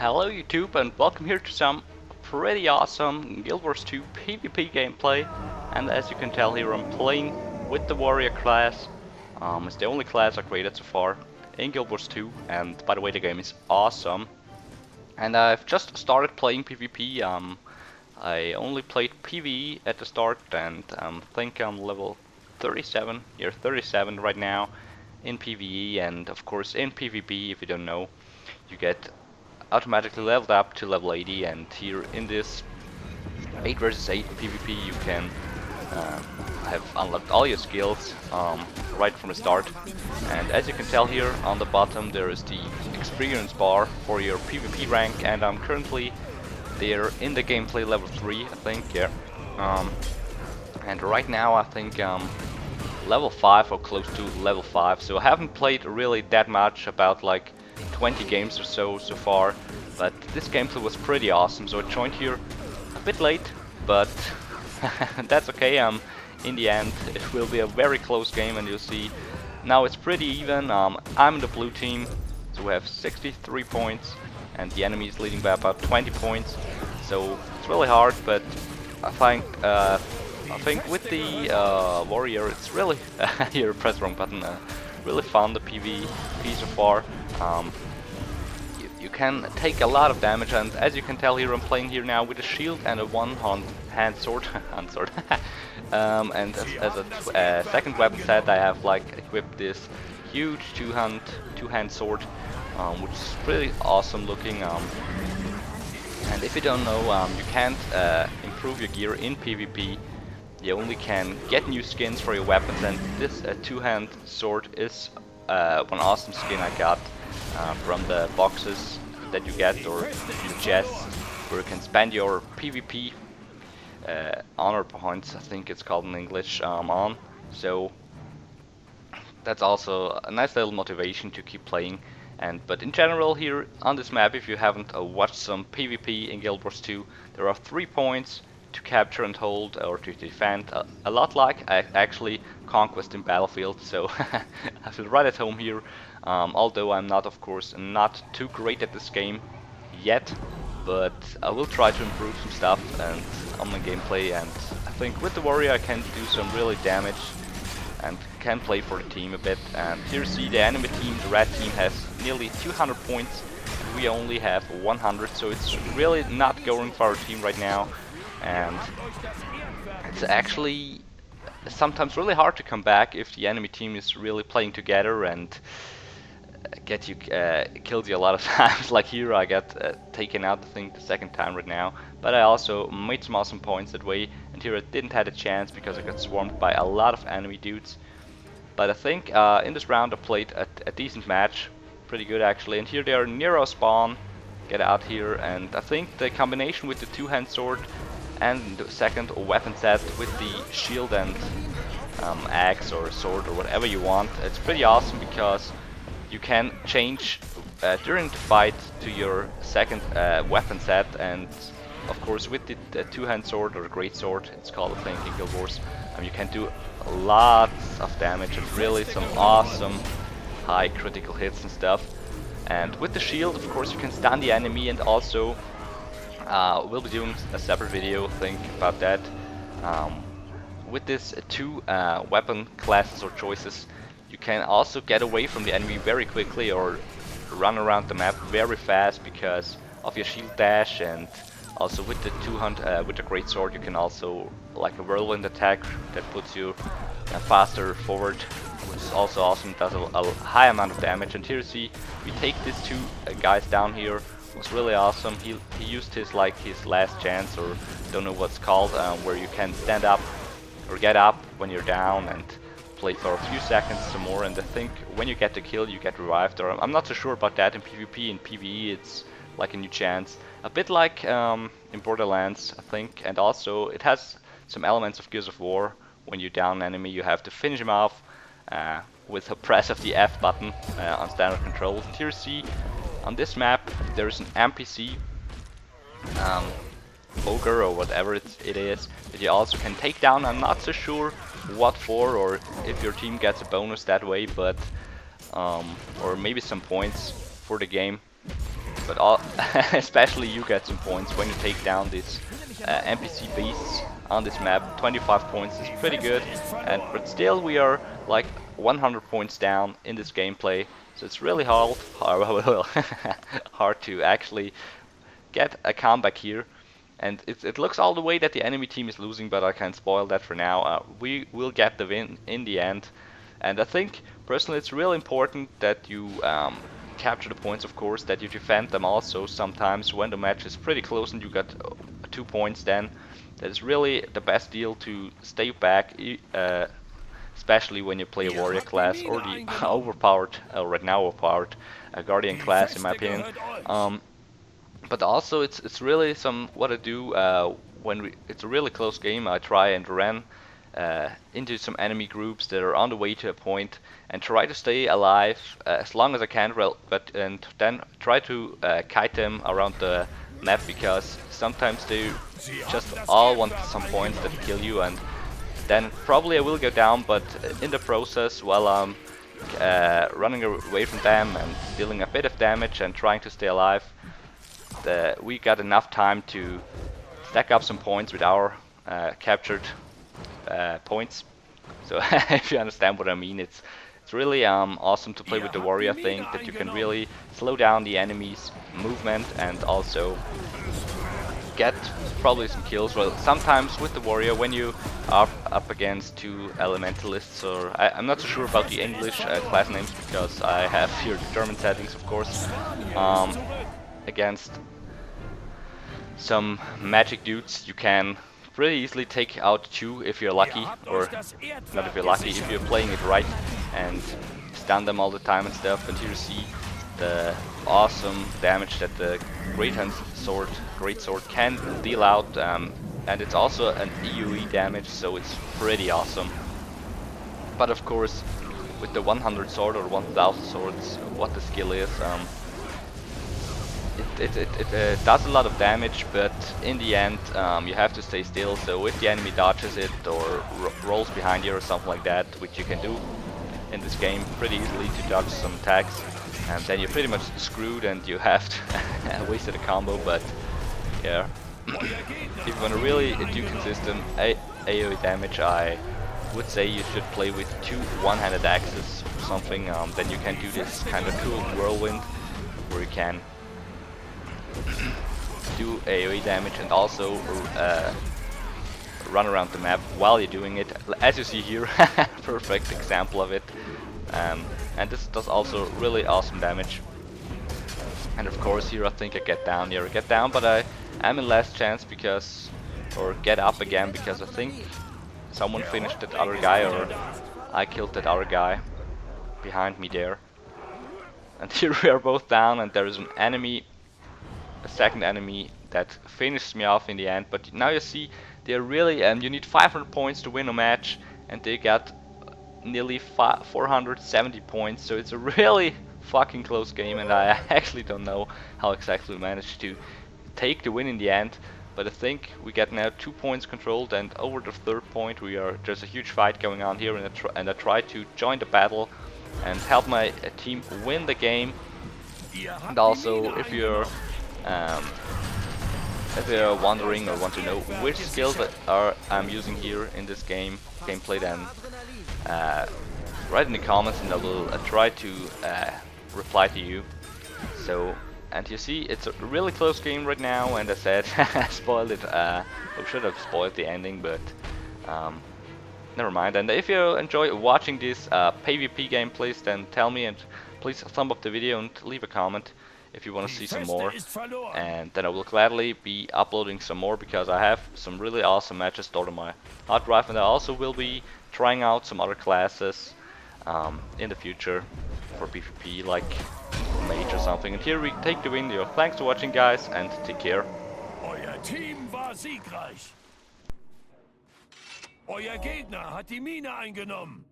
Hello YouTube and welcome here to some pretty awesome Guild Wars 2 PvP gameplay. And as you can tell here, I'm playing with the warrior class. It's the only class I created so far in Guild Wars 2, and by the way the game is awesome. And I've just started playing PvP. I only played PvE at the start, and I think I'm level 37, you're 37 right now in PvE, and of course in PvP, if you don't know, you get automatically leveled up to level 80, and here in this 8 versus 8 PvP you can have unlocked all your skills right from the start. And as you can tell here on the bottom there is the experience bar for your PvP rank, and I'm currently there in the gameplay level 3, I think, yeah. And right now I think level 5 or close to level 5, so I haven't played really that much, about like 20 games or so far, but this gameplay was pretty awesome, so I joined here a bit late, but that's okay. In the end it will be a very close game, and you'll see now it's pretty even. I'm in the blue team, so we have 63 points and the enemy is leading by about 20 points, so it's really hard, but I think with the warrior it's really here press wrong button, really fun, the PvP so far. You can take a lot of damage, and as you can tell here, I'm playing here now with a shield and a one-hand sword, and as a second weapon set I have like equipped this huge two-hand sword, which is pretty awesome looking. And if you don't know, you can't improve your gear in PvP. You only can get new skins for your weapons, and this two-hand sword is one awesome skin I got from the boxes that you get, or the chests, where you can spend your PvP honor points, I think it's called in English, on. So that's also a nice little motivation to keep playing. But in general here on this map, if you haven't watched some PvP in Guild Wars 2, there are 3 points to capture and hold, or to defend, a lot like actually Conquest in Battlefield, so I feel right at home here, although I'm not, of course, not too great at this game yet, but I will try to improve some stuff and on my gameplay, and I think with the warrior I can do some really damage and can play for the team a bit. And here you see the enemy team, the red team, has nearly 200 points, and we only have 100, so it's really not going for our team right now. And it's actually sometimes really hard to come back if the enemy team is really playing together and kills you a lot of times. Like here I got taken out, I think, the second time right now, but I also made some awesome points that way, and here I didn't have a chance because I got swarmed by a lot of enemy dudes. But I think in this round I played a decent match, pretty good actually. And here they are near our spawn, get out here, and I think the combination with the two-hand sword and the second weapon set with the shield and axe or sword or whatever you want, it's pretty awesome because you can change during the fight to your second weapon set. And of course with the two-hand sword, or great sword it's called, I think, in Guild Wars, you can do lots of damage and really some awesome high critical hits and stuff. And with the shield, of course, you can stun the enemy, and also we'll be doing a separate video, think about that. With this two weapon classes or choices, you can also get away from the enemy very quickly or run around the map very fast because of your shield dash. And also with the with the great sword, you can also, like a whirlwind attack that puts you faster forward, which is also awesome, does a high amount of damage. And here you see we take these two guys down here. It was really awesome. He used his last chance, or don't know what's called, where you can stand up or get up when you're down and play for a few seconds some more, and I think when you get the kill you get revived, or I'm not so sure about that in PvP. In PvE it's like a new chance, a bit like in Borderlands, I think. And also it has some elements of Gears of War. When you down an enemy you have to finish him off with a press of the F button on standard controls. And here you see on this map there is an NPC, ogre or whatever it is, that you also can take down. I'm not so sure what for, or if your team gets a bonus that way, but or maybe some points for the game. but all especially you get some points when you take down these NPC beasts on this map. 25 points is pretty good, and but still we are like 100 points down in this gameplay, so it's really hard to actually get a comeback here. And it looks all the way that the enemy team is losing, but I can't spoil that for now. We will get the win in the end. And I think, personally, it's really important that you capture the points, of course, that you defend them also sometimes when the match is pretty close and you got 2 points then. That is really the best deal to stay back, especially when you play a warrior class or the overpowered, right now overpowered guardian class in my opinion. But also it's really what I do when it's a really close game. I try and run into some enemy groups that are on the way to a point and try to stay alive as long as I can, and then try to kite them around the map, because sometimes they just all want some points that kill you, and then probably I will go down, but in the process, while I'm running away from them and dealing a bit of damage and trying to stay alive, we got enough time to stack up some points with our captured points. So if you understand what I mean, it's really awesome to play with the warrior. I think that you can really slow down the enemy's movement and also get probably some kills. Well, sometimes with the warrior, when you are up against 2 elementalists, or I'm not so sure about the English class names because I have here the German settings, of course, against some magic dudes, you can pretty easily take out 2 if you're lucky, or not if you're lucky, if you're playing it right and stun them all the time and stuff. And here you see the awesome damage that the Great Sword can deal out, and it's also an EOE damage, so it's pretty awesome. But of course, with the 100 sword or 1000 swords, what the skill is, it does a lot of damage, but in the end you have to stay still. So if the enemy dodges it or rolls behind you or something like that, which you can do in this game pretty easily to dodge some attacks, and then you're pretty much screwed and you have to wasted a combo. But yeah, if you want to really do consistent AoE damage, I would say you should play with 2 one-handed axes or something. Then you can do this kind of cool whirlwind where you can do AoE damage and also run around the map while you're doing it, as you see here. Perfect example of it. And this does also really awesome damage. And of course here I think I get down, but I am in last chance because, or get up again, because I think someone finished that other guy, or I killed that other guy behind me there. And here we are both down, and there is a second enemy that finishes me off in the end. But now you see they're really, you need 500 points to win a match, and they got nearly 470 points, so it's a really fucking close game, and I actually don't know how exactly we managed to take the win in the end. But I think we get now 2 points controlled, and over the 3rd point there's a huge fight going on here, and I try to join the battle and help my team win the game. And also, if you're wondering or want to know which skills that I'm using here in this gameplay, then write in the comments and I will try to reply to you. So, and you see it's a really close game right now, and I said I spoiled it. I should have spoiled the ending, but never mind. And if you enjoy watching these PvP gameplays, then tell me, and please thumb up the video and leave a comment if you want to see some more, and then I will gladly be uploading some more, because I have some really awesome matches stored on my hard drive, and I also will be trying out some other classes in the future for PvP, like Mage or something. And here we take the video. Thanks for watching, guys, and take care. Euer Team war siegreich. Euer Gegner hat die Mine eingenommen.